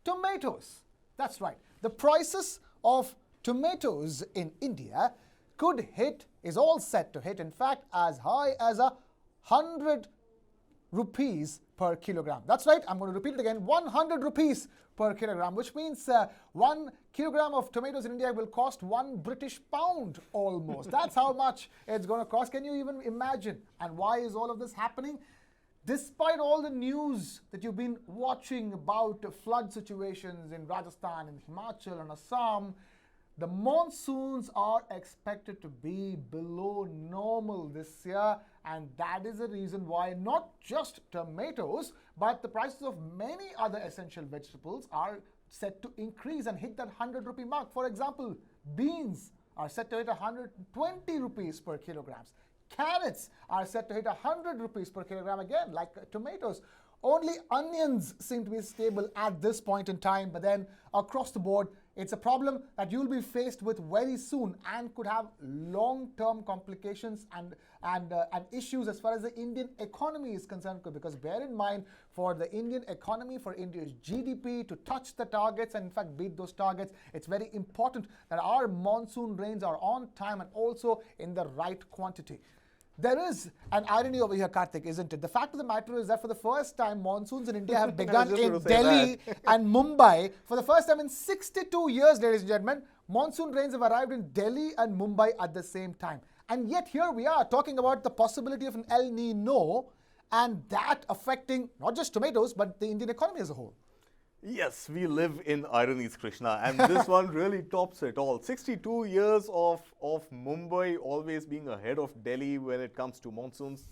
tomatoes. That's right. The prices of tomatoes in India is all set to hit, in fact, as high as 100 rupees per kilogram. That's right, I'm going to repeat it again, 100 rupees per kilogram, which means 1 kilogram of tomatoes in India will cost 1 British pound almost. That's how much it's going to cost. Can you even imagine? And why is all of this happening? Despite all the news that you've been watching about flood situations in Rajasthan, in Himachal and Assam, the monsoons are expected to be below normal this year, and that is the reason why not just tomatoes, but the prices of many other essential vegetables are set to increase and hit that 100 rupee mark. For example, beans are set to hit 120 rupees per kilogram. Carrots are set to hit 100 rupees per kilogram again, like tomatoes. Only onions seem to be stable at this point in time, but then across the board, it's a problem that you'll be faced with very soon and could have long-term complications and issues as far as the Indian economy is concerned. Because bear in mind, for the Indian economy, for India's GDP to touch the targets and in fact beat those targets, it's very important that our monsoon rains are on time and also in the right quantity. There is an irony over here, Kartik, isn't it? The fact of the matter is that for the first time, monsoons in India have begun in Delhi and Mumbai. For the first time in 62 years, ladies and gentlemen, monsoon rains have arrived in Delhi and Mumbai at the same time. And yet here we are talking about the possibility of an El Nino, and that affecting not just tomatoes, but the Indian economy as a whole. Yes, we live in ironies, Krishna, and this one really tops it all. 62 years of Mumbai always being ahead of Delhi when it comes to monsoons.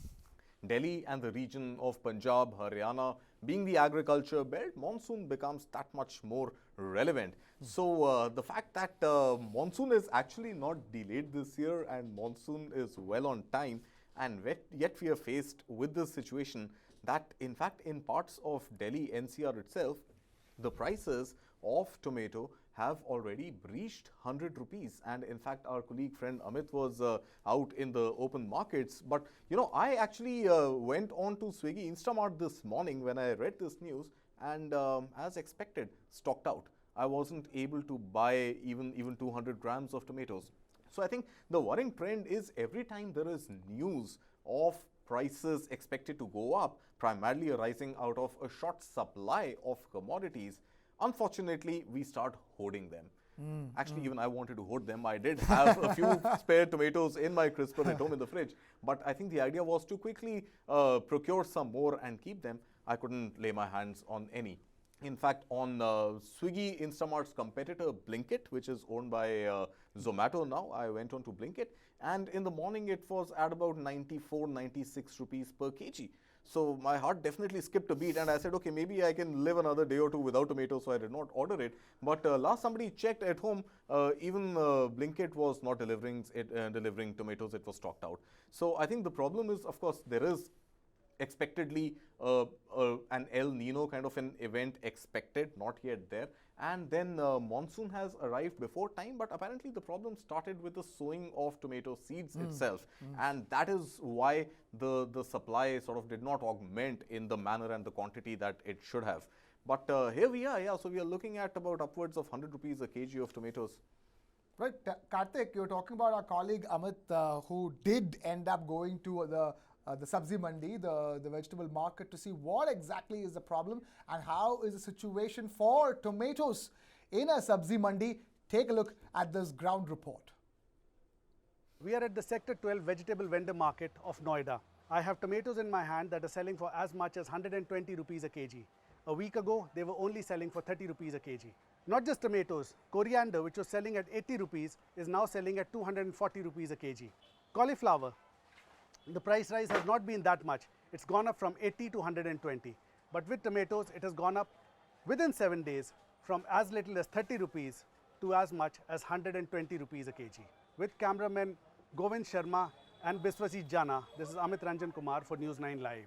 Delhi and the region of Punjab, Haryana, being the agriculture belt, monsoon becomes that much more relevant. So the fact that monsoon is actually not delayed this year and monsoon is well on time, and yet we are faced with this situation that in fact in parts of Delhi NCR itself, the prices of tomato have already breached 100 rupees. And in fact, our colleague friend Amit was out in the open markets. But, you know, I actually went on to Swiggy Instamart this morning when I read this news, and as expected, stocked out. I wasn't able to buy even 200 grams of tomatoes. So I think the worrying trend is every time there is news of prices expected to go up, primarily arising out of a short supply of commodities, unfortunately, we start hoarding them. Actually, even I wanted to hoard them. I did have a few spare tomatoes in my crisper at home in the fridge, but I think the idea was to quickly procure some more and keep them. I couldn't lay my hands on any. In fact, on Swiggy Instamart's competitor Blinkit, which is owned by Zomato now, I went on to Blinkit, and in the morning it was at about 94, 96 rupees per kg. So my heart definitely skipped a beat, and I said, okay, maybe I can live another day or two without tomatoes, so I did not order it. But last somebody checked at home, even Blinkit was not delivering tomatoes, it was stocked out. So I think the problem is, of course, there is expectedly an El Nino kind of an event expected, not yet there. And then monsoon has arrived before time, but apparently the problem started with the sowing of tomato seeds itself. And that is why the supply sort of did not augment in the manner and the quantity that it should have. But here we are, yeah, so we are looking at about upwards of 100 rupees a kg of tomatoes. Right, Kartik, you're talking about our colleague Amit, who did end up going to the Sabzi Mandi, the vegetable market, to see what exactly is the problem and how is the situation for tomatoes in a Sabzi Mandi. Take a look at this ground report. We are at the Sector 12 vegetable vendor market of Noida. I have tomatoes in my hand that are selling for as much as 120 rupees a kg. A week ago, they were only selling for 30 rupees a kg. Not just tomatoes, coriander, which was selling at 80 rupees, is now selling at 240 rupees a kg. Cauliflower, the price rise has not been that much. It's gone up from 80 to 120. But with tomatoes, it has gone up within 7 days from as little as 30 rupees to as much as 120 rupees a kg. With cameramen Govind Sharma and Biswajit Jana, this is Amit Ranjan Kumar for News9 Live.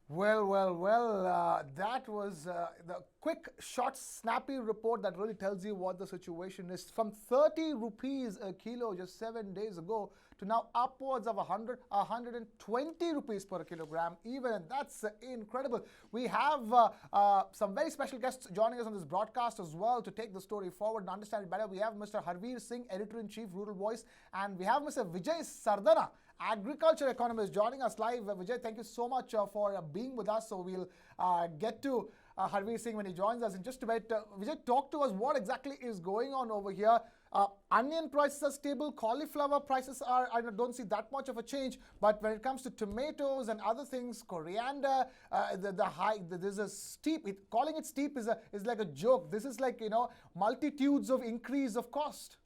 Well, that was the quick, short, snappy report that really tells you what the situation is. From 30 rupees a kilo just 7 days ago to now upwards of 100, 120 rupees per kilogram even, and that's incredible. We have some very special guests joining us on this broadcast as well to take the story forward and understand it better. We have Mr. Harvir Singh, Editor-in-Chief, Rural Voice, and we have Mr. Vijay Sardana, agriculture economist, joining us live. Vijay, thank you so much for being with us. So we'll get to Harvir Singh when he joins us in just a bit. Vijay, talk to us what exactly is going on over here. Onion prices are stable, cauliflower prices are, I don't see that much of a change, but when it comes to tomatoes and other things, coriander, there's a steep, calling it steep is like a joke. This is like, multitudes of increase of cost.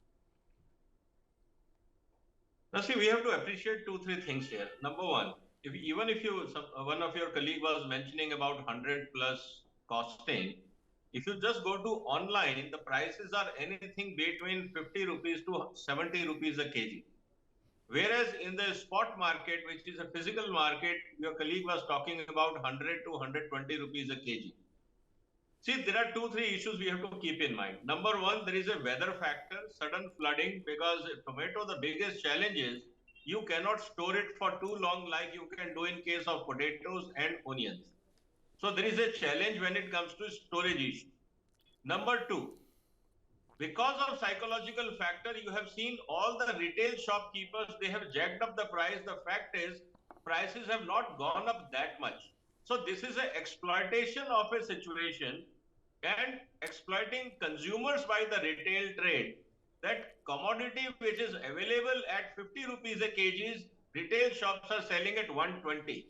Now see, we have to appreciate 2-3 things here. Number one, one of your colleague was mentioning about 100 plus costing. If you just go to online, the prices are anything between 50 rupees to 70 rupees a kg. Whereas in the spot market, which is a physical market, your colleague was talking about 100 to 120 rupees a kg. See, there are 2-3 issues we have to keep in mind. Number one, there is a weather factor, sudden flooding, because tomato, the biggest challenge is you cannot store it for too long like you can do in case of potatoes and onions. So there is a challenge when it comes to storage issue. Number two, because of psychological factor, you have seen all the retail shopkeepers, they have jacked up the price. The fact is, prices have not gone up that much. So this is an exploitation of a situation and exploiting consumers by the retail trade. That commodity which is available at 50 rupees a kg, retail shops are selling at 120.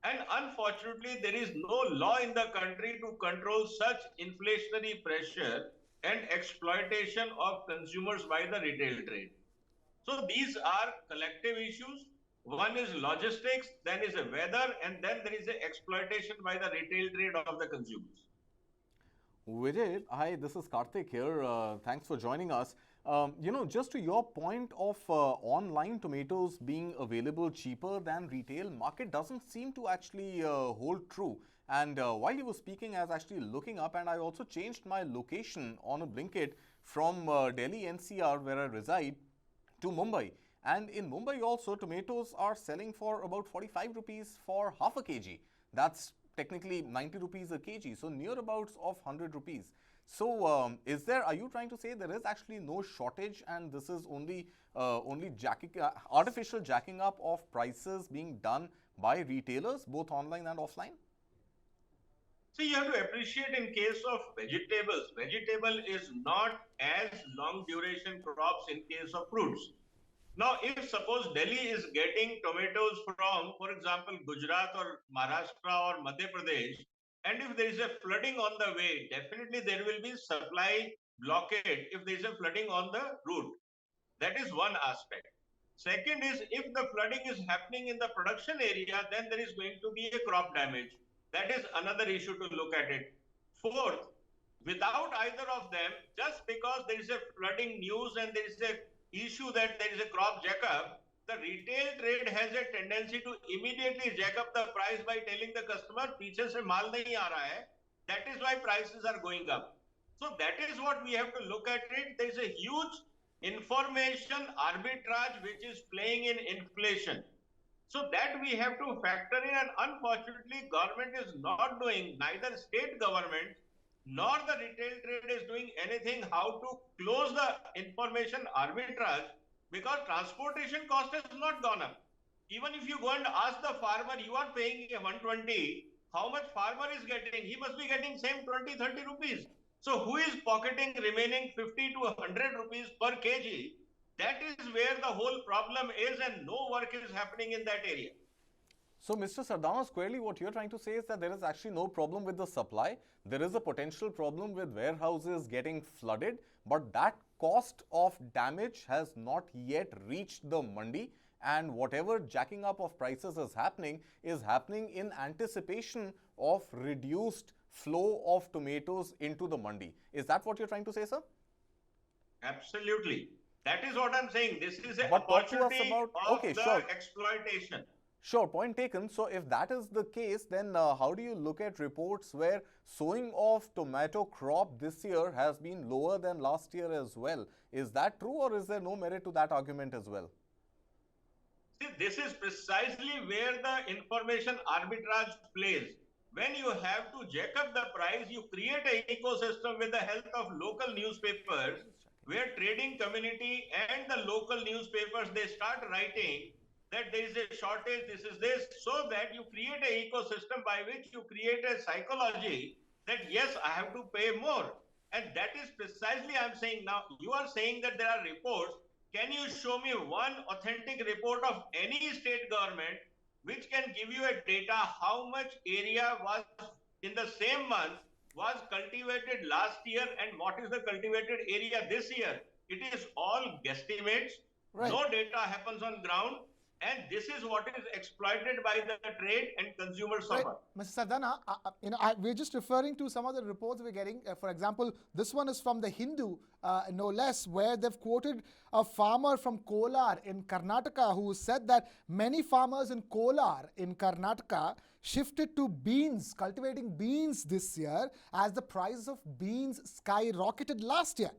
And unfortunately, there is no law in the country to control such inflationary pressure and exploitation of consumers by the retail trade. So these are collective issues. One is logistics, then is a weather, and then there is a exploitation by the retail trade of the consumers. Vijay, hi, this is Kartik here. Thanks for joining us. Just to your point of online tomatoes being available cheaper than retail, market doesn't seem to actually hold true. And while you were speaking, I was actually looking up, and I also changed my location on a Blinkit from Delhi NCR, where I reside, to Mumbai. And in Mumbai also, tomatoes are selling for about 45 rupees for half a kg. That's technically 90 rupees a kg, so nearabouts of 100 rupees. So, are you trying to say there is actually no shortage, and this is only artificial jacking up of prices being done by retailers, both online and offline? See, you have to appreciate in case of vegetables, vegetable is not as long duration crops in case of fruits. Now, if suppose Delhi is getting tomatoes from, for example, Gujarat or Maharashtra or Madhya Pradesh, and if there is a flooding on the way, definitely there will be supply blockade if there is a flooding on the route. That is one aspect. Second is, if the flooding is happening in the production area, then there is going to be a crop damage. That is another issue to look at it. Fourth, without either of them, just because there is a flooding news and there is a issue that there is a crop jack-up, the retail trade has a tendency to immediately jack up the price by telling the customer, "Piche se maal nahi aa raha hai." That is why prices are going up. So that is what we have to look at it. There is a huge information arbitrage which is playing in inflation. So that we have to factor in, and unfortunately, government is not doing, neither state government nor the retail trade is doing anything how to close the information arbitrage, because transportation cost has not gone up. Even if you go and ask the farmer, you are paying 120, how much farmer is getting? He must be getting same 20-30 rupees. So who is pocketing remaining 50 to 100 rupees per kg? That is where the whole problem is, and no work is happening in that area. So, Mr. Sardana, squarely what you're trying to say is that there is actually no problem with the supply. There is a potential problem with warehouses getting flooded, but that cost of damage has not yet reached the mandi, and whatever jacking up of prices is happening in anticipation of reduced flow of tomatoes into the mandi. Is that what you're trying to say, sir? Absolutely. That is what I'm saying. This is an But talk to us opportunity about, of okay, the sure. exploitation. Sure, point taken. So, if that is the case, then how do you look at reports where sowing of tomato crop this year has been lower than last year as well? Is that true, or is there no merit to that argument as well? See, this is precisely where the information arbitrage plays. When you have to jack up the price, you create an ecosystem with the help of local newspapers where trading community and the local newspapers, they start writing that there is a shortage, this is this, so that you create an ecosystem by which you create a psychology that yes, I have to pay more. And that is precisely I'm saying now. You are saying that there are reports. Can you show me one authentic report of any state government which can give you a data how much area was in the same month was cultivated last year and what is the cultivated area this year? It is all guesstimates. Right. No data happens on ground, and this is what is exploited by the trade and consumers Right, suffer. Mr. Sardana, we're just referring to some of the reports we're getting. For example, this one is from the Hindu, no less, where they've quoted a farmer from Kolar in Karnataka who said that many farmers in Kolar in Karnataka shifted to beans, cultivating beans this year as the price of beans skyrocketed last year.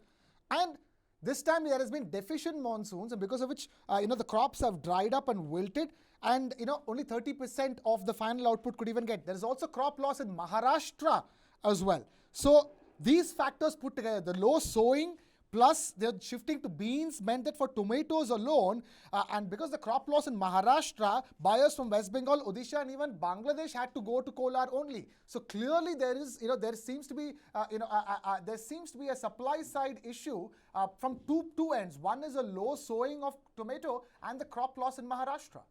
And this time there has been deficient monsoons, and because of which the crops have dried up and wilted, and only 30% of the final output could even get. There is also crop loss in Maharashtra as well. So these factors put together, the low sowing plus they're shifting to beans, meant that for tomatoes alone, and because the crop loss in Maharashtra, buyers from West Bengal, Odisha, and even Bangladesh had to go to Kolar only. So clearly there is, there seems to be, a supply side issue from two ends. One is a low sowing of tomato and the crop loss in Maharashtra.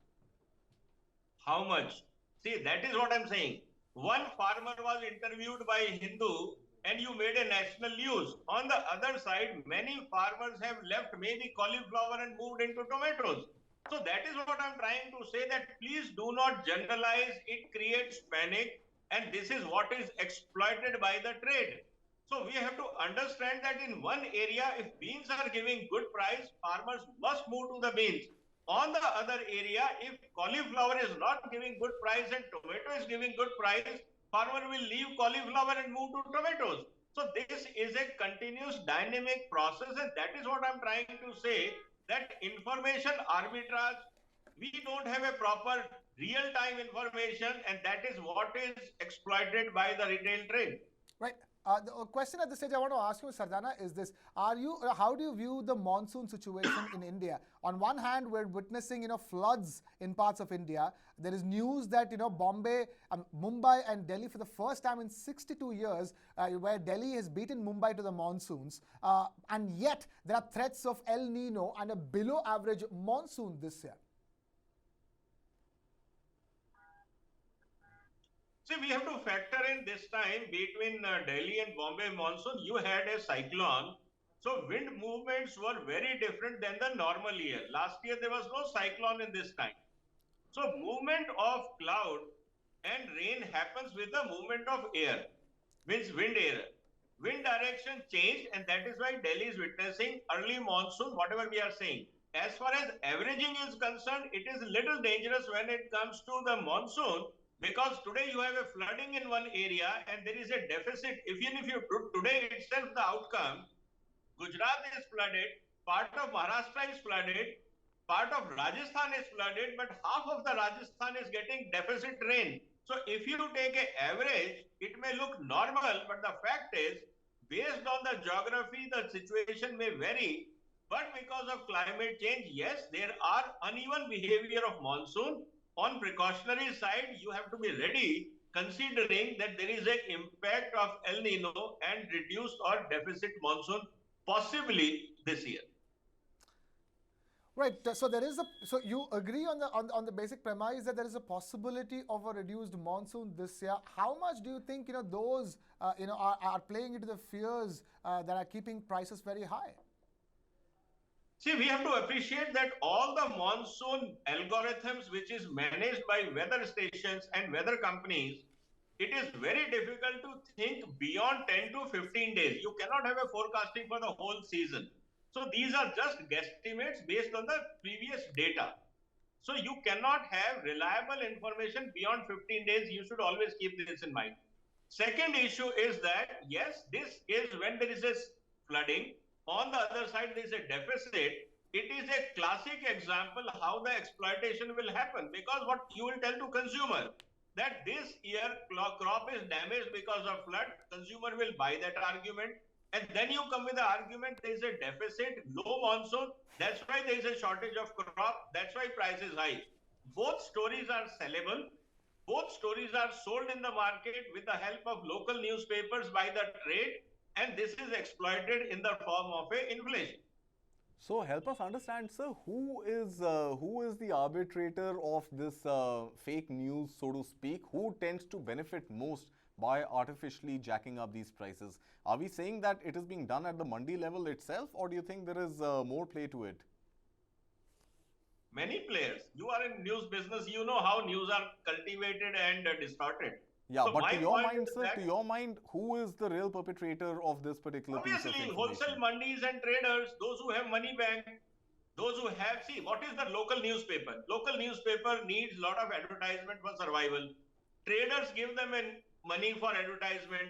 How much? See, that is what I'm saying. One farmer was interviewed by Hindu and you made a national news. On the other side, many farmers have left maybe cauliflower and moved into tomatoes. So that is what I'm trying to say, that please do not generalize. It creates panic, and this is what is exploited by the trade. So we have to understand that in one area, if beans are giving good price, farmers must move to the beans. On the other area, if cauliflower is not giving good price and tomato is giving good price, farmer will leave cauliflower and move to tomatoes. So this is a continuous dynamic process, and that is what I'm trying to say, that information arbitrage, we don't have a proper real-time information, and that is what is exploited by the retail trade. Right. The question at this stage I want to ask you, Sardana, is this: how do you view the monsoon situation in India? On one hand, we're witnessing, floods in parts of India. There is news that, Mumbai and Delhi for the first time in 62 years, where Delhi has beaten Mumbai to the monsoons, and yet there are threats of El Nino and a below-average monsoon this year. See, we have to factor in this time between Delhi and Bombay monsoon. You had a cyclone. So wind movements were very different than the normal year. Last year, there was no cyclone in this time. So movement of cloud and rain happens with the movement of air, means wind air. Wind direction changed, and that is why Delhi is witnessing early monsoon, whatever we are saying. As far as averaging is concerned, it is a little dangerous when it comes to the monsoon, because today you have a flooding in one area and there is a deficit. Even if you today itself the outcome, Gujarat is flooded, part of Maharashtra is flooded, part of Rajasthan is flooded, but half of the Rajasthan is getting deficit rain. So if you take an average, it may look normal, but the fact is, based on the geography, the situation may vary. But because of climate change, yes, there are uneven behavior of monsoon. On precautionary side, you have to be ready, considering that there is an impact of El Nino and reduced or deficit monsoon possibly this year. Right. So so you agree on the basic premise that there is a possibility of a reduced monsoon this year. How much do you think those are playing into the fears that are keeping prices very high? See, we have to appreciate that all the monsoon algorithms which is managed by weather stations and weather companies, it is very difficult to think beyond 10 to 15 days. You cannot have a forecasting for the whole season. So these are just guesstimates based on the previous data. So you cannot have reliable information beyond 15 days. You should always keep this in mind. Second issue is that, yes, this is when there is a flooding. On the other side, there is a deficit. it is a classic example how the exploitation will happen, because what you will tell to consumer that this year crop is damaged because of flood, consumer will buy that argument, and then you come with the argument there is a deficit, low monsoon, that's why there is a shortage of crop, that's why price is high. Both stories are sellable. Both stories are sold in the market with the help of local newspapers by the trade, and this is exploited in the form of a inflation. So help us understand, sir, who is the arbitrator of this fake news, so to speak? Who tends to benefit most by artificially jacking up these prices? Are we saying that it is being done at the mandi level itself, or do you think there is more play to it? Many players. You are in news business, you know how news are cultivated and distorted. Yeah, so but to your mind, sir, to your mind, who is the real perpetrator of this particular piece of obviously, information? wholesale mandis and traders, those who have money bank, those who have, see, what is the local newspaper? Local newspaper needs a lot of advertisement for survival. Traders give them money for advertisement.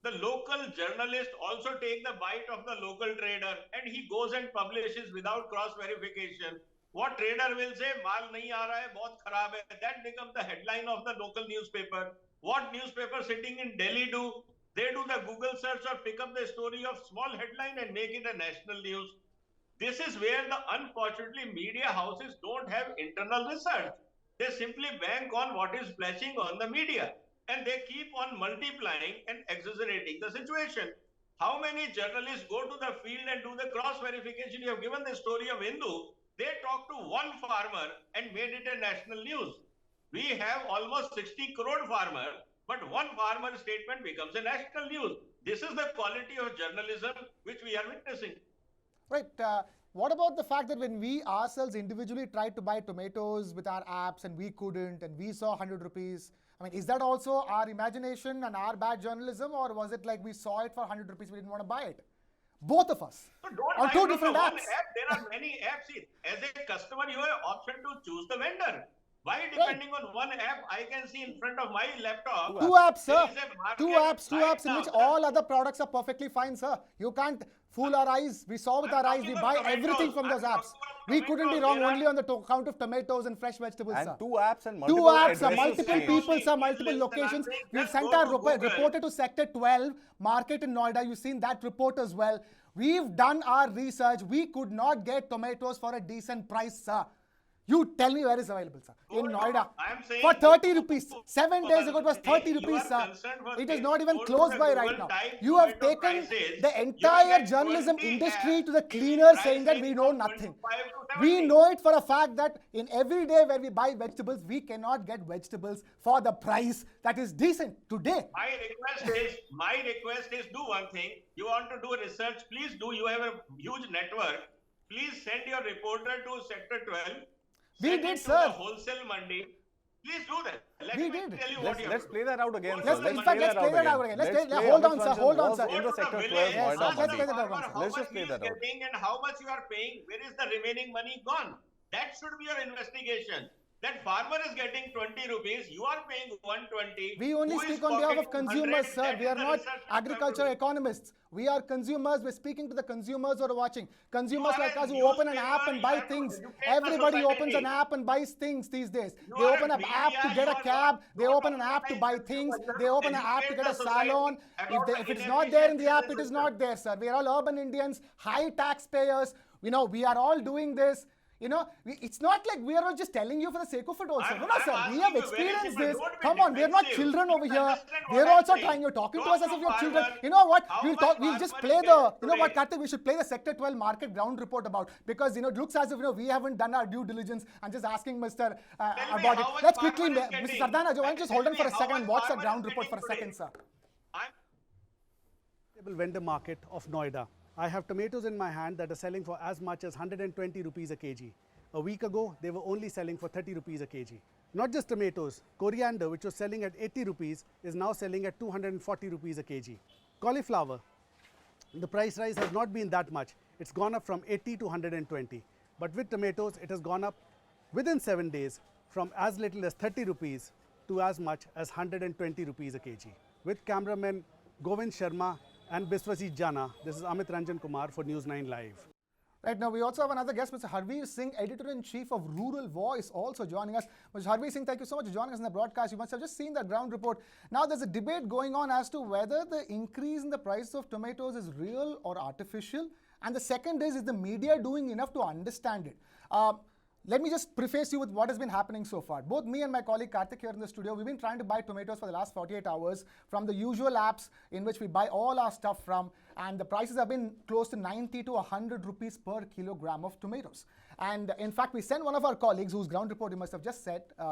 The local journalist also take the bite of the local trader, and he goes and publishes without cross verification. What trader will say, maal nahi aa raha hai, bahut kharab hai. That becomes the headline of the local newspaper. What newspaper sitting in Delhi do? They do the Google search or pick up the story of small headline and make it a national news. This is where the unfortunately media houses don't have internal research. They simply bank on what is flashing on the media, and they keep on multiplying and exaggerating the situation. How many journalists go to the field and do the cross verification? You have given the story of Hindu. They talked to one farmer and made it a national news. We have almost 60 crore farmers, but one farmer statement becomes a national news. This is the quality of journalism which we are witnessing. Right. What about the fact that when we ourselves individually tried to buy tomatoes with our apps and we couldn't, and we saw 100 rupees? I mean, is that also our imagination and our bad journalism, or was it like we saw it for 100 rupees, we didn't want to buy it? Both of us. So don't on buy two from different the one apps. app. There are many apps. See, as a customer, you have option to choose the vendor. Why depending on one app? I can see in front of my laptop. Two apps, sir. there is a market Two right apps in now. which all other products are perfectly fine, sir. You can't fool our eyes. We saw with I'm our eyes. We talking buy of everything tomatoes. from those I'm apps. talking of We couldn't be tomatoes. wrong There are- only on the count of tomatoes and fresh vegetables, And sir. two apps and Two multiple apps, sir, addresses multiple changed. people, sir, Please multiple listen, locations. I'm saying We've just sent go our to Google. reporter to Sector 12, market in Noida. You've seen that report as well. We've done our research. We could not get tomatoes for a decent price, sir. You tell me where it's available, sir. In Go to- Noida. I'm saying For go 30 to rupees. Google. 7 days ago it was 30 You rupees, are sir. concerned for It is this. not even Go to close the by Google, right now. type You have tomato taken prices. the You will entire get journalism 20 industry apps to the giving cleaners saying that prices we know from nothing. 25 to We 70. know it for a fact that in every day where we buy vegetables, we cannot get vegetables for the price that is decent today. My request is do one thing. You want to do research, please do. You have a huge network. Please send your reporter to Sector 12. We Send did, it to sir. the wholesale mandi. Please do that. Let We me did. tell you what you Let's have play that out again, Let's- sir. in Let's fact, play let's that play that out out again. again. Let's play- play hold on, Amit sir, Ranjan hold on, was sir. in the Go to Sector 12 village, Yes, Noida ask let's the play that Mandi. out, farmer sir. how Let's much just play he that is out. getting and how much you are paying. Where is the remaining money gone? That should be your investigation. That farmer is getting 20 rupees, you are paying 120. We only Who is speak on behalf of pocketing consumers, 100? sir. That We is are the not research you have to agriculture do. economists. We are consumers. We're speaking to the consumers who are watching. Consumers You are like a us who open an newspaper, app and you buy have to things. educate the Everybody opens an society. app and buys things these days. You They are open a an app to media, get you a are cab. They not open an app to buy organized things. consumers. They open an app to Educate get a the society salon. about If the it's not there in the app, inefficiency it is in not there, sir. We are all urban Indians, high taxpayers. We are all doing this. It's not like we are all just telling you for the sake of it also. I'm No, sir. asking We have you very experienced simple. this. Don't be Come on, we are not defensive. children over Please here. understand what We are I'm also saying. trying. You're talking to Talk us as to if you're children. farmer. You know what? How We'll much talk. We'll just farmer play is the. getting You know what, today? Kartik? We should play the Sector 12 market ground report about, because it looks as if we haven't done our due diligence and just asking Mr. Tell me about it. how much Let's farmer quickly, is Mr. getting. Sardana, why don't you just hold on for a Tell me second how and much watch the farmer ground is report for a getting second, sir. I'm Vendor market of Noida. I have tomatoes in my hand that are selling for as much as 120 rupees a kg. A week ago, they were only selling for 30 rupees a kg. Not just tomatoes, coriander, which was selling at 80 rupees, is now selling at 240 rupees a kg. Cauliflower, the price rise has not been that much. It's gone up from 80 to 120. But with tomatoes, it has gone up within 7 days from as little as 30 rupees to as much as 120 rupees a kg. With cameramen Govind Sharma and Biswajit Jana, this is Amit Ranjan Kumar for News9 Live. Right now, we also have another guest, Mr. Harvir Singh, Editor-in-Chief of Rural Voice, also joining us. Mr. Harvir Singh, thank you so much for joining us in the broadcast. You must have just seen that ground report. Now, there's a debate going on as to whether the increase in the price of tomatoes is real or artificial. And the second is the media doing enough to understand it? Let me just preface you with what has been happening so far. Both me and my colleague Kartik here in the studio, we've been trying to buy tomatoes for the last 48 hours from the usual apps in which we buy all our stuff from, and the prices have been close to 90 to 100 rupees per kilogram of tomatoes. And in fact, we sent one of our colleagues, whose ground report you must have just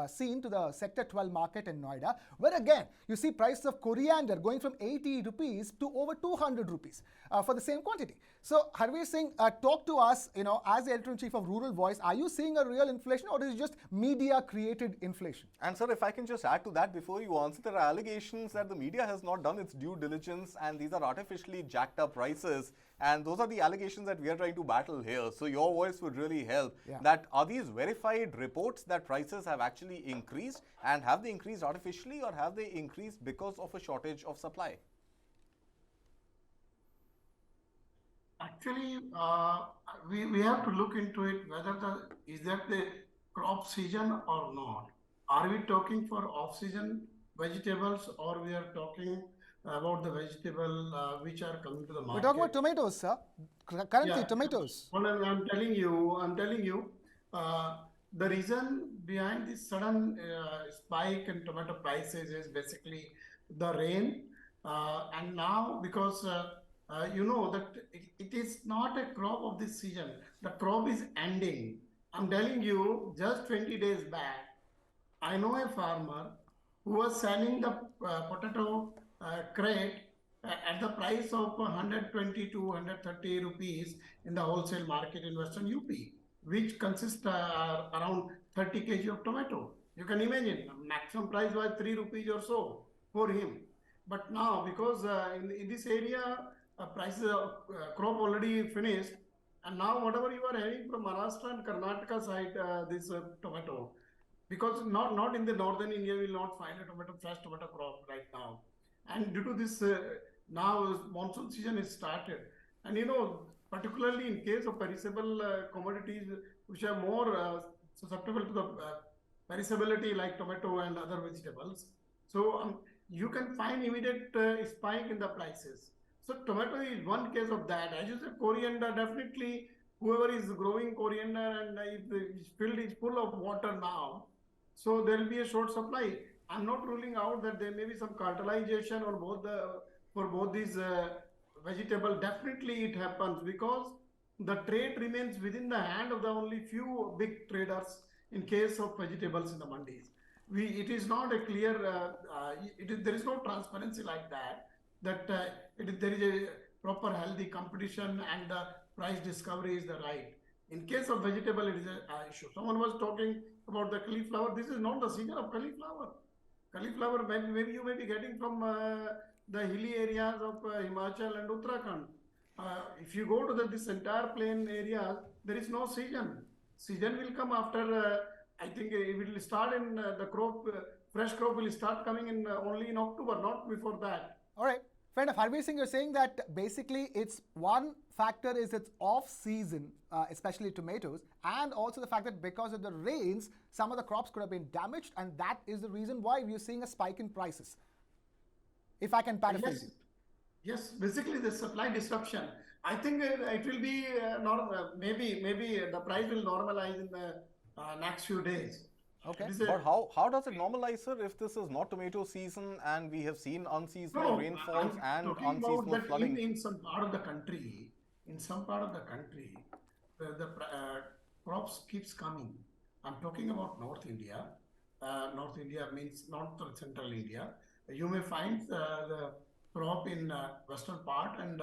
seen, to the Sector 12 market in Noida, where again, you see prices of coriander going from 80 rupees to over 200 rupees for the same quantity. So, Harvir Singh, talk to us, as the Editor-in-Chief of Rural Voice, are you seeing a real inflation or is it just media-created inflation? And sir, if I can just add to that before you answer, there are allegations that the media has not done its due diligence and these are artificially jacked up prices. And those are the allegations that we are trying to battle here. So your voice would really help. Yeah. That are these verified reports that prices have actually increased, and have they increased artificially or have they increased because of a shortage of supply? Actually, we have to look into it whether is that the crop season or not. Are we talking for off-season vegetables, or we are talking about the vegetable which are coming to the market? We're talking about tomatoes, sir. Currently, Yeah. tomatoes. Well, I'm telling you, the reason behind this sudden spike in tomato prices is basically the rain, and now because you know that it is not a crop of this season. The crop is ending. I'm telling you, just 20 days back, I know a farmer who was selling the potato crate at the price of 120 to 130 rupees in the wholesale market in Western UP, which consists around 30 kg of tomato. You can imagine, maximum price was 3 rupees or so for him. But now, because in this area, prices of crop already finished, and now whatever you are having from Maharashtra and Karnataka side, this tomato, because not in the northern India, you will not find a fresh tomato crop right now. And due to this, now monsoon season is started. And particularly in case of perishable commodities, which are more susceptible to the perishability like tomato and other vegetables. So you can find immediate spike in the prices. So tomato is one case of that. As you said, coriander, definitely whoever is growing coriander and if the field is full of water now, so there will be a short supply. I'm not ruling out that there may be some cartelization on for both these vegetables. Definitely it happens because the trade remains within the hand of the only few big traders in case of vegetables in the mandis. It is not a clear, there is no transparency like that, that there is a proper healthy competition and the price discovery is the right. In case of vegetable, it is an issue. Someone was talking about the cauliflower. This is not the season of cauliflower. Cauliflower, maybe you may be getting from the hilly areas of Himachal and Uttarakhand. If you go to this entire plain area, there is no season. Season will come after, I think it will start in the crop, fresh crop will start coming in only in October, not before that. All right. Fair enough. Harvir Singh, you're saying that basically it's one factor is it's off-season, especially tomatoes, and also the fact that because of the rains, some of the crops could have been damaged, and that is the reason why we're seeing a spike in prices. If I can paraphrase you. Yes, basically the supply disruption. I think it will be maybe the price will normalize in the next few days. Okay. But how does it normalize, sir, if this is not tomato season and we have seen unseasonal rainfalls and unseasonal flooding? In some part of the country, the crops keeps coming. I'm talking about North India. North India means North Central India. You may find the crop in western part and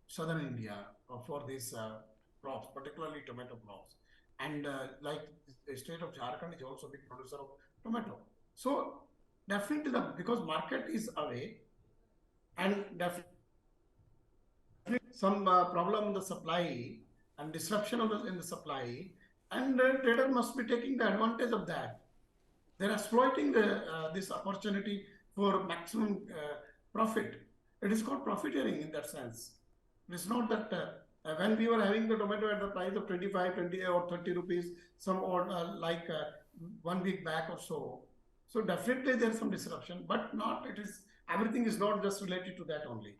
southern India for these crops, particularly tomato crops. And like the state of Jharkhand is also a big producer of tomato. So definitely because market is away and definitely some problem in the supply and disruption in the supply, and trader must be taking the advantage of that. They're exploiting this opportunity for maximum profit. It is called profiteering in that sense. It's not that When we were having the tomato at the price of 25, 20 or 30 rupees, some or 1 week back or so. So definitely there's some disruption, but not, it is, everything is not just related to that only.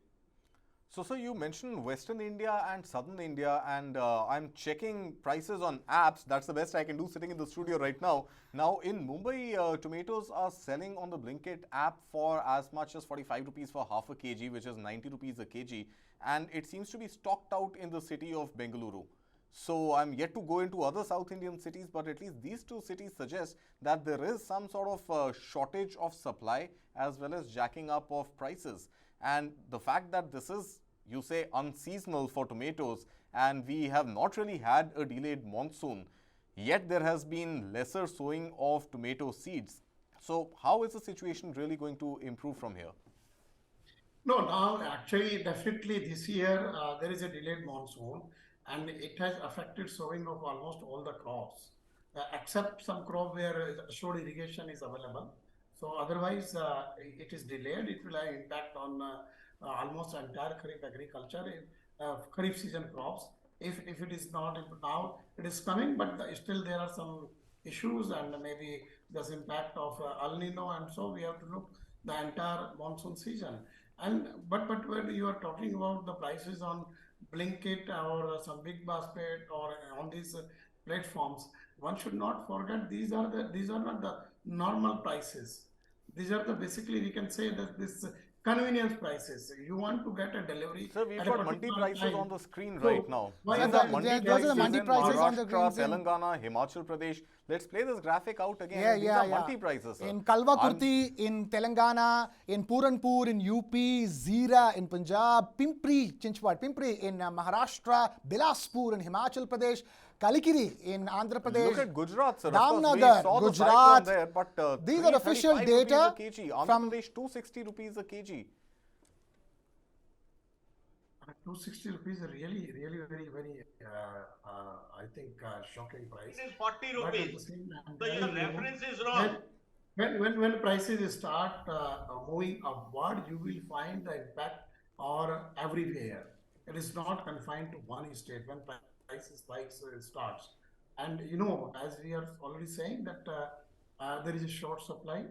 So, sir, you mentioned Western India and Southern India, and I'm checking prices on apps. That's the best I can do sitting in the studio right now. Now, in Mumbai, tomatoes are selling on the Blinkit app for as much as 45 rupees for half a kg, which is 90 rupees a kg. And it seems to be stocked out in the city of Bengaluru. So, I'm yet to go into other South Indian cities, but at least these two cities suggest that there is some sort of shortage of supply as well as jacking up of prices. And the fact that this is, you say, unseasonal for tomatoes, and we have not really had a delayed monsoon, yet there has been lesser sowing of tomato seeds. So how is the situation really going to improve from here? No, now actually, definitely this year there is a delayed monsoon, and it has affected sowing of almost all the crops, except some crop where shore irrigation is available. So otherwise, it is delayed. It will have impact on almost entire Kharif agriculture, Kharif season crops. If it is not now, it is coming, but still there are some issues, and maybe there's impact of El Nino, and so we have to look the entire monsoon season. And but when you are talking about the prices on Blinkit or some big basket or on these platforms, one should not forget these are not the normal prices. These are the, basically we can say that this convenience prices. You want to get a delivery Sir, we've at a got mandi particular prices time. on the screen So right now. why These is are that? mandi Those are prices the mandi in prices on the Maharashtra, screens in- Telangana, Himachal Pradesh. Let's play this graphic out again. Yeah, These yeah, are yeah. mandi prices, sir. In Kalwa Kurti, in Telangana, in Puranpur, in UP, Zira, in Punjab, Pimpri, Chinchwad, Pimpri, in Maharashtra, Bilaspur, in Himachal Pradesh, Kalikiri, in Andhra Pradesh. Look at Gujarat, sir. Of course, we Damnagar, saw the cyclone Gujarat. there, but These are official 335 data rupees a kg. Andhra from Pradesh, 260 rupees a kg. 260 rupees is really, really very, I think, shocking price. It is 40 But at the rupees. same time, I'm So your telling you, reference is wrong. when prices start moving upward, you will find the impact or everywhere. It is not confined to one state. When prices spikes starts, and as we are already saying that there is a short supply,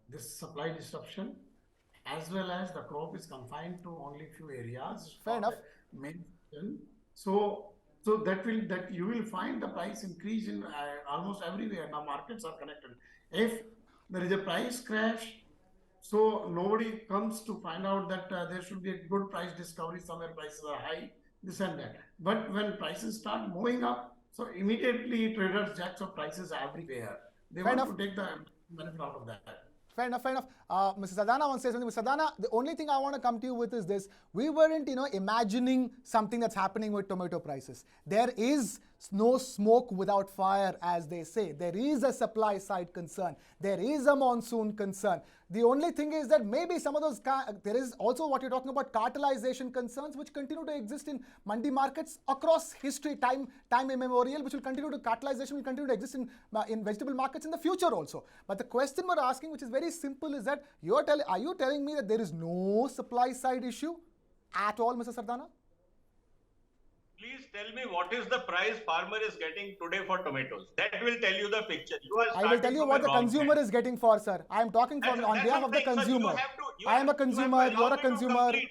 this supply disruption, as well as the crop is confined to only few areas, Fair not enough. a main season. So that you will find the price increase in almost everywhere. Now markets are connected. If there is a price crash, so nobody comes to find out that there should be a good price discovery, somewhere prices are high, this and that. But when prices start moving up, so immediately traders jacks up prices everywhere. They Fair want enough. to take the benefit out of that. Fair enough, fair enough. Mr. Sardana wants to say something. Mr. Sardana, the only thing I want to come to you with is this. We weren't, imagining something that's happening with tomato prices. There is no smoke without fire, as they say. There is a supply side concern. There is a monsoon concern. The only thing is that maybe some of those, there is also what you're talking about, cartelization concerns, which continue to exist in mandi markets across history, time immemorial, which will continue to, cartelization will continue to exist in vegetable markets in the future also. But the question we're asking, which is very simple, is that are you telling me that there is no supply side issue at all, Mr. Sardana? Please tell me what is the price farmer is getting today for tomatoes. That will tell you the picture. You are I will tell starting you from what a the wrong consumer point. is getting for, sir. I am talking on That's behalf of what the I'm saying, sir. consumer. You I am a have to consumer, allow you're a me to consumer. complete.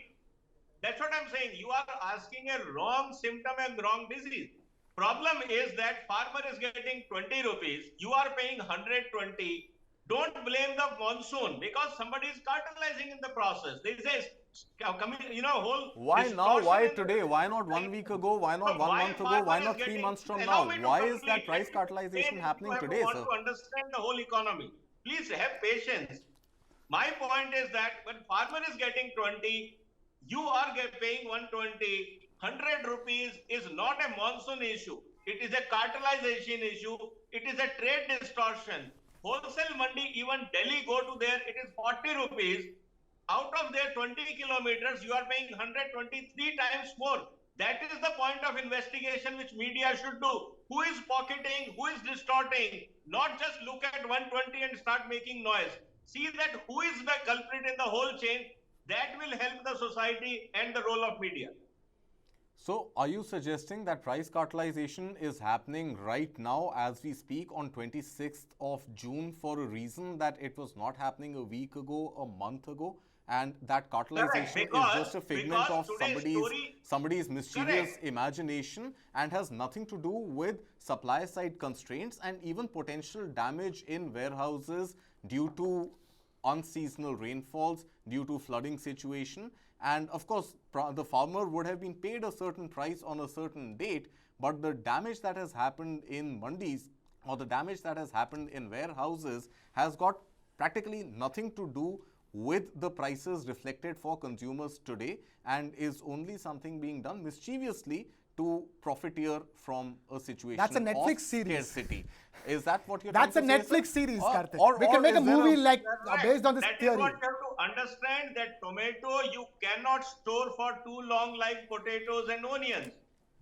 That's what I'm saying. You are asking a wrong symptom and wrong disease. Problem is that farmer is getting 20 rupees. You are paying 120. Don't blame the monsoon because somebody is cartelizing in the process. There is a whole Why now? distortion Why in the today? Why not 1 week ago? Why not So 1 why month ago? farmer Why is not 3 getting, months from allow now? me to Why is complete. that price Let me cartelization explain. happening You today, want sir? to understand the whole economy. Please have patience. My point is that when farmer is getting 20, you are paying 120. 100 rupees is not a monsoon issue. It is a cartelization issue. It is a trade distortion. Wholesale mandi, even Delhi go to there, it is 40 rupees. Out of their 20 kilometers, you are paying 123 times more. That is the point of investigation which media should do. Who is pocketing, who is distorting, not just look at 120 and start making noise. See that who is the culprit in the whole chain. That will help the society and the role of media. So, are you suggesting that price cartelization is happening right now as we speak on 26th of June for a reason that it was not happening a week ago, a month ago? And that cartelization is just a figment of somebody's mischievous imagination and has nothing to do with supply side constraints and even potential damage in warehouses due to unseasonal rainfalls, due to flooding situation. And of course, the farmer would have been paid a certain price on a certain date, but the damage that has happened in mandis or the damage that has happened in warehouses has got practically nothing to do with the prices reflected for consumers today and is only something being done mischievously to profiteer from a situation That's a Netflix of series. scarcity. Is that what you're That's a trying to say, Netflix sir? series, Or- Kartik. or- We can or make a is there movie like Right. based on this That theory. is what you have to understand, that tomato you cannot store for too long like potatoes and onions.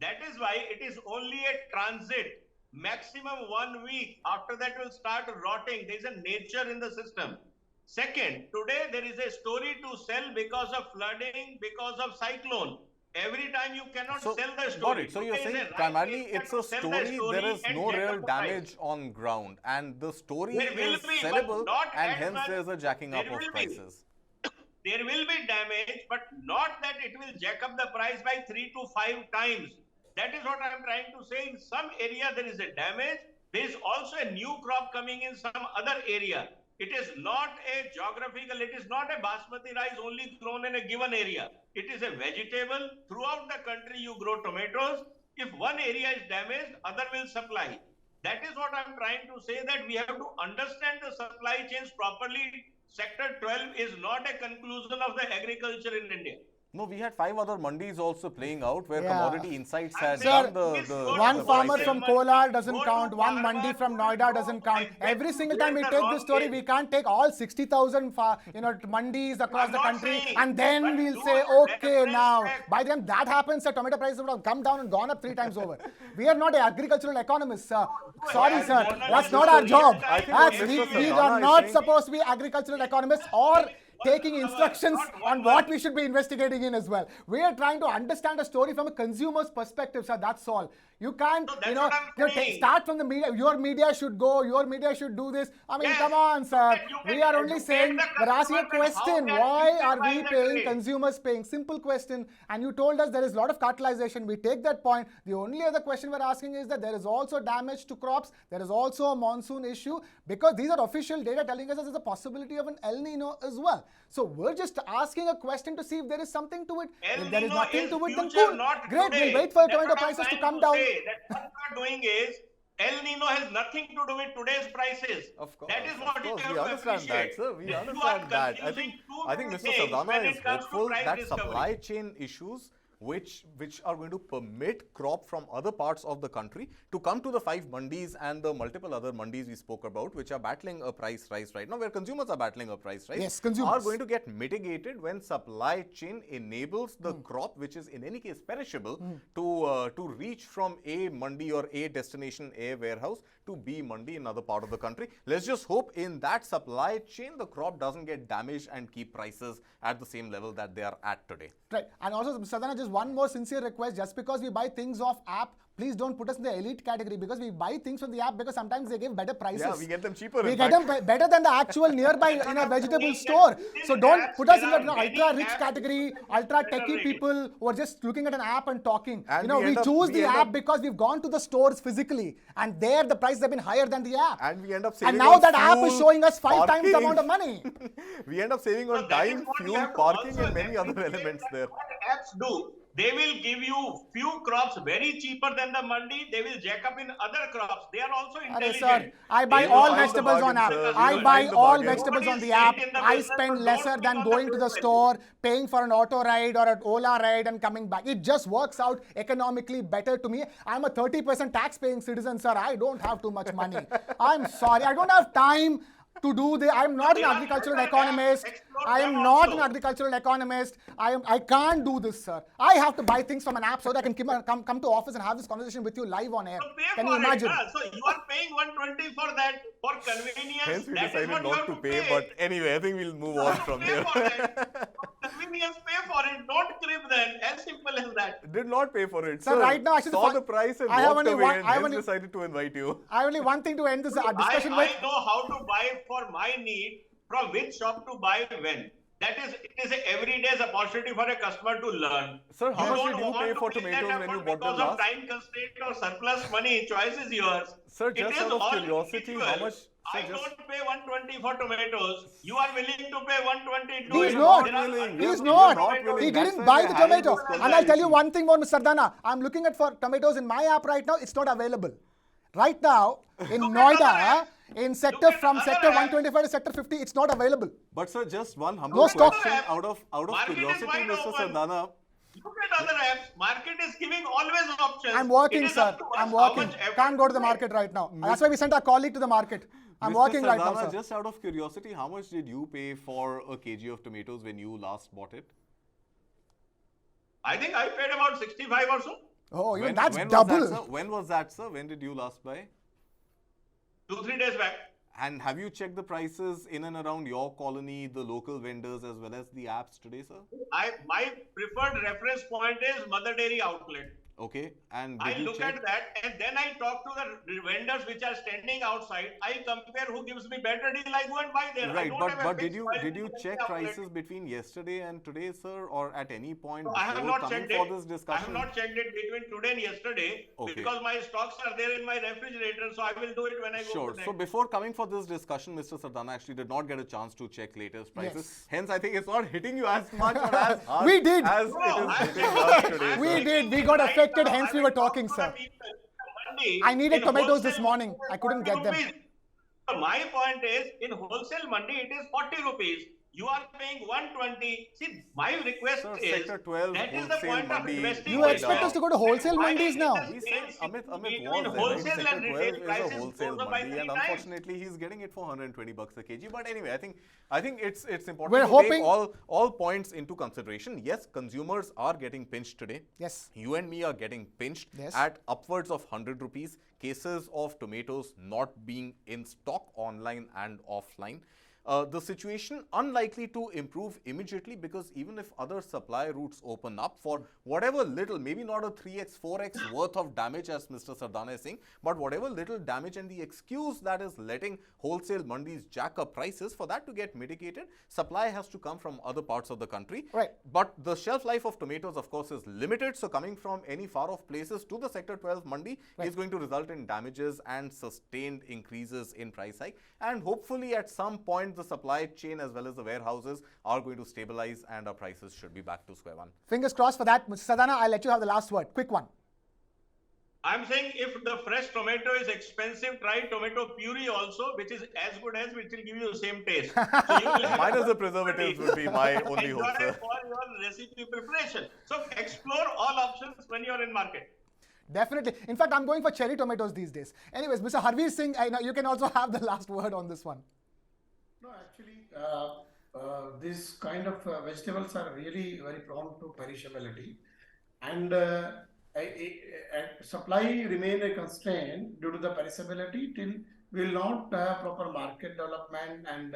That is why it is only a transit, maximum 1 week. After that will start rotting. There is a nature in the system. Second, today there is a story to sell because of flooding, because of cyclone. Every time you cannot So, sell the story. got it. So you're Today is saying a right primarily area it's to a sell the story, there is and no jack real up the price. damage on ground and the story There will is be, but sellable not and as hence much. there's a jacking up There of will be. prices. There will be damage, but not that it will jack up the price by 3 to 5 times. That is what I am trying to say. In some area there is a damage. There is also a new crop coming in some other area. It is not a geographical, it is not a basmati rice only grown in a given area. It is a vegetable. Throughout the country you grow tomatoes. If one area is damaged, other will supply. That is what I'm trying to say, that we have to understand the supply chains properly. Sector 12 is not a conclusion of the agriculture in India. No, we had 5 other mandis also playing out where Yeah. Commodity Insights had Sir, done the One the farmer pricing. from Kolar doesn't Go count, to one farmer, mandi from go Noida to doesn't count. and Every then single play time we the take wrong this story, game. we can't take all 60,000 mandis across I'm the not country saying, and then but we'll do say, a okay, reference now, check. by the time that happens, the tomato prices would have come down and gone up 3 times over. We are not agricultural economists, sir. Sorry, as sir. journalists, That's not our real job. time, That's, every we day. are Sardana is not saying- supposed to be agricultural economists or taking instructions not 1 on what month. we should be investigating in as well. We are trying to understand a story from a consumer's perspective, sir. That's all. You can't, So that's what I'm saying. start from the media. Your media should go. Your media should do this. I mean, Yes. come on, sir. You We can are only educate saying, the we're asking a customer that how question. can Why we are we simplify the paying, trade? consumers paying? Simple question. And you told us there is a lot of cartelization. We take that point. The only other question we're asking is that there is also damage to crops. There is also a monsoon issue because these are official data telling us that there's a possibility of an El Nino as well. So we're just asking a question to see if there is something to it. El If there is Nino nothing is to it, then future, cool. not Great. today. We'll wait for That's tomato what I'm prices to trying come down. say, that what you are doing is El Nino has nothing to do with today's prices. Of course, That is what you we have to understand that, appreciate. sir. We You are understand that. confusing too I think many Mr. things Sardana when is it comes to hopeful price that discovery. supply chain issues which are going to permit crop from other parts of the country to come to the 5 mandis and the multiple other mandis we spoke about, which are battling a price rise right now, where consumers are battling a price rise, Yes, consumers. are going to get mitigated when supply chain enables the crop, which is in any case perishable, to reach from A mandi or A destination, A warehouse to B mandi in another part of the country. Let's just hope in that supply chain the crop doesn't get damaged and keep prices at the same level that they are at today. Right. And also, Sardana, just one more sincere request. Just because we buy things off app, please don't put us in the elite category, because we buy things from the app because sometimes they give better prices. Yeah, we get them cheaper. We in get fact. them better than the actual nearby vegetable store. So don't put us in the ultra rich category, ultra techie people who are just looking at an app and talking. And we we choose the end app up- because we've gone to the stores physically, and there the prices have been higher than the app. And we end up saving And now on that app is fuel, showing us 5 times the parking. amount of money. We end up saving on that is time, what we fuel, have to parking also and many other appreciate elements that there. What apps do, they will give you few crops very cheaper than the mandi. They will jack up in other crops. They are also Arey intelligent. sir, I buy We will all find the vegetables on bargain, app. sir. We I will buy find the all bargain. vegetables on the Nobody app. is in the I business, spend so lesser don't than think on going the to the business. store, paying for an auto ride or an Ola ride and coming back. It just works out economically better to me. I'm a 30% tax paying citizen, sir. I don't have too much money. I'm sorry. I don't have time to do this. I'm not an There are agricultural certain economist. apps, explore I am them not also. an agricultural economist. I can't do this, sir. I have to buy things from an app so that I can come to office and have this conversation with you live on air. So pay Can for you imagine? it. So you are paying 120 for that, for convenience. Hence we That is decided what you not have to pay. But anyway, I think we'll move on from Pay here. for that. For convenience. experience, pay for it. Don't crib then. As simple as that. Did not pay for it. Sir, right now, actually, saw the price and I have walked only away one- and I have hence only- decided to invite you. I have only one thing to end this discussion I with. know how to buy for my need, from which shop to buy when. It is a everyday's opportunity for a customer to learn. Sir, how You much don't did you want pay to for pay tomatoes that when you effort bought them because last? of time constraint or surplus money, choice is yours. Sir, It just is out of all curiosity, individual. how much? Sir, I just- don't pay 120 for tomatoes. You are willing to pay 120. He is you're not. not willing. He is You're not. not willing. He That's didn't why buy we're the having tomato. this And I'll tell you conversation. one thing more, Mr. Sardana. I'm looking at for tomatoes in my app right now. It's not available. Right now, in Look at other Noida, apps. in sector at from other sector apps. 125 to sector 50, it's not available. But sir, just one humble No stock. question out of Market is curiosity, wide Mr. open. Sardana. Look at other apps. Market is giving always options. I'm working, It is sir. up to us I'm how working. much effort Can't go to the to pay. market right now. That's why we sent our colleague to the market. I'm Mr. working right now, Sardana, sir. just out of curiosity, how much did you pay for a kg of tomatoes when you last bought it? I think I paid about 65 or so. Oh, even When- that's when double. Was that, sir? When was that, sir? When did you last buy? 2-3 days back. And have you checked the prices in and around your colony, the local vendors as well as the apps today, sir? My preferred reference point is Mother Dairy outlet. Okay. And I did you look check? at that and then I talk to the vendors which are standing outside. I compare who gives me better deal. I go and buy there. I Right, don't but have a but fixed did you price did you in the check outlet. prices between yesterday and today, sir, or at any point I have before not coming checked for it. this I have discussion? not checked it between today and yesterday Okay. because my stocks are there in my refrigerator. So I will do it when I go Sure. to So that. before coming for this discussion, Mr. Sardana actually did not get a chance to check latest prices. Yes. Hence, I think it's not hitting you as much or as hard We did. as No, it is I'm hitting saying us okay, today. I'm We sir. saying did. We got right affected, now, hence I we will were talk talking, to sir. the people. Monday, I needed in tomatoes this wholesale morning. it is I couldn't 40 get them. rupees. So my point is, in wholesale mandi, it is 40 rupees. You are paying 120. See, my request Sir, is, Sector 12 that is the wholesale point of mandi investing. You Noida. expect us to go to wholesale Why mandis it now? has He said changed Amit between was there, right? wholesale Sector and 12 retail is a prices wholesale goes up by mandi, 3 and times. unfortunately he's getting it for 120 bucks a kg. But anyway, I think it's important We're to hoping- take all points into consideration. Yes, consumers are getting pinched today. Yes. You and me are getting pinched Yes. at upwards of 100 rupees. Cases of tomatoes not being in stock online and offline. The situation unlikely to improve immediately because even if other supply routes open up for whatever little, maybe not a 3x, 4x worth of damage as Mr. Sardana is saying, but whatever little damage and the excuse that is letting wholesale mandis jack up prices, for that to get mitigated, supply has to come from other parts of the country. Right. But the shelf life of tomatoes, of course, is limited. So coming from any far off places to the Sector 12 mandi is going to result in damages and sustained increases in price hike. And hopefully at some point the supply chain as well as the warehouses are going to stabilize and our prices should be back to square one. Fingers crossed for that. Mr. Sardana, I'll let you have the last word. Quick one. I'm saying if the fresh tomato is expensive, try tomato puree also, which is as good as which will give you the same taste. So you will have Minus the preservatives would be my only hope, enjoy sir. for your recipe preparation. So explore all options when you're in market. Definitely. In fact, I'm going for cherry tomatoes these days. Anyways, Mr. Harvir Singh, I know you can also have the last word on this one. No, actually, these kind of vegetables are really very prone to perishability, and supply remain a constraint due to the perishability till we will not have proper market development, and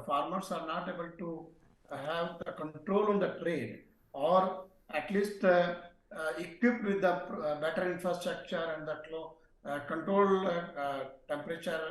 farmers are not able to have the control on the trade, or at least equipped with the better infrastructure and the control temperature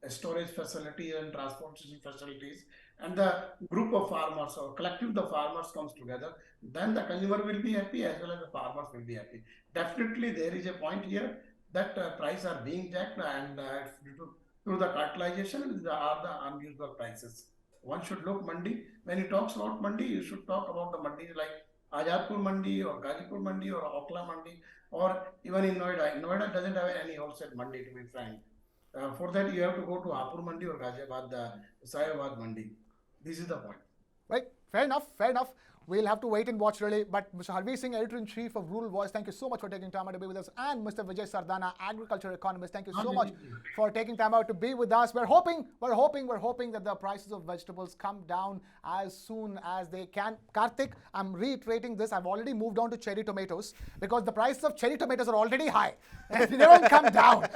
storage facilities and transportation facilities, and the group of farmers or collective the farmers comes together, then the consumer will be happy as well as the farmers will be happy. Definitely there is a point here that prices are being jacked, and it's due to through the cartelization are the unusual prices. One should look mandi. When he talks about mandi, you should talk about the mandis like Azadpur mandi or Gazipur mandi or Okla mandi, or even in Noida. Noida doesn't have any wholesale mandi, to be frank. For that, you have to go to Hapur mandi or Ghaziabad, Sayabad mandi. This is the point. Right? Fair enough. Fair enough. We'll have to wait and watch really. But Mr. Harvir Singh, Editor-in-Chief of Rural Voice, thank you so much for taking time out to be with us. And Mr. Vijay Sardana, Agriculture Economist, thank you so much for taking time out to be with us. We're hoping that the prices of vegetables come down as soon as they can. Kartik, I'm reiterating this. I've already moved on to cherry tomatoes because the prices of cherry tomatoes are already high. And they don't come down.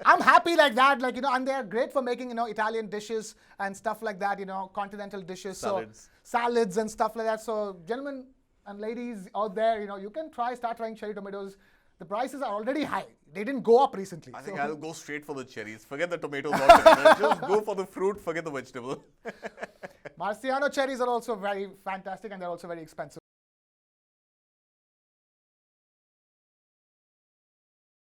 I'm happy like that, and they're great for making, Italian dishes and stuff like that, continental dishes. Salads. salads and stuff like that. So, gentlemen and ladies out there, you can start trying cherry tomatoes. The prices are already high. They didn't go up recently. I think I'll go straight for the cherries. Forget the tomatoes altogether. Just go for the fruit, forget the vegetable. Marciano cherries are also very fantastic, and they're also very expensive.